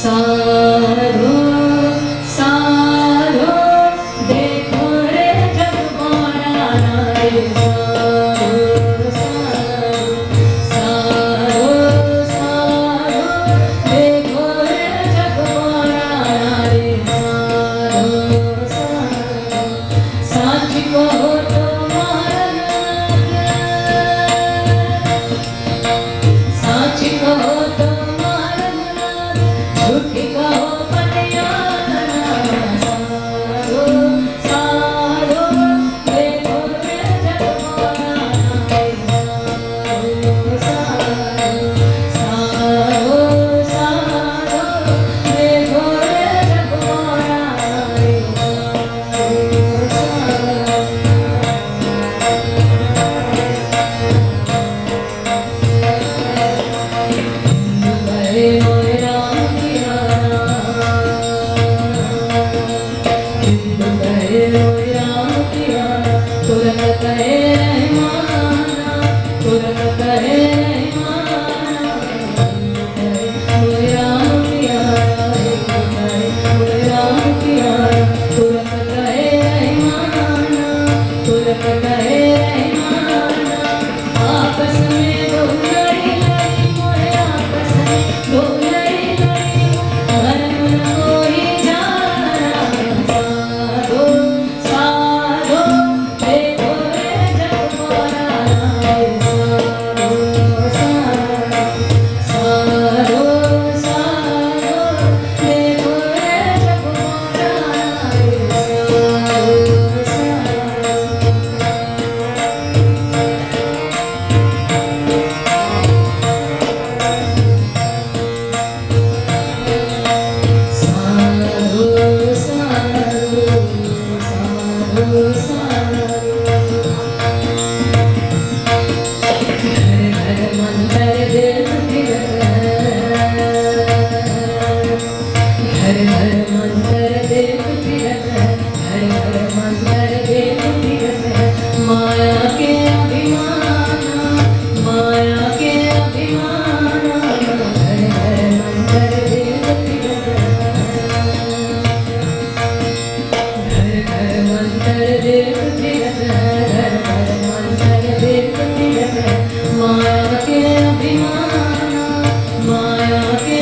साधो साधो देखो रे जग बनाना रे साधो साधो साधो देखो रे जग बनाना रे साधो साच कहो तो साच कहो तो झूठ कहो पटियाला साधो साधो देखो रे जग बनाना रे साधो साधो देखो रे जग बनाना रे मोरे राम किया मोरे राम किया तुरंत कहे रहमाना तुरंत कहे रहमाना मोरे राम किया मोरे राम किया तुरंत कहे रहमाना तुरंत कहे रहमाना आपस में दो लड़ी लड़ी मोरे आपस में दो लड़ी लड़ी धर्म न कोई जाना साधो साधो देखो रे जग बनाना रे साधो साधो साधो देखो रे जग बनाना रे साधो साधो साधो साधो घर घर मंदिर दिल फिरत घर घर मंदिर दिल फिरत घर घर मंदिर दिल फिरत माया के अभिमाना माया के अभिमाना घर घर मंदिर दिल फिरत घर घर मंदिर दिल फिरत घर घर मंदिर दिल फिरत माया के अभिमाना माया के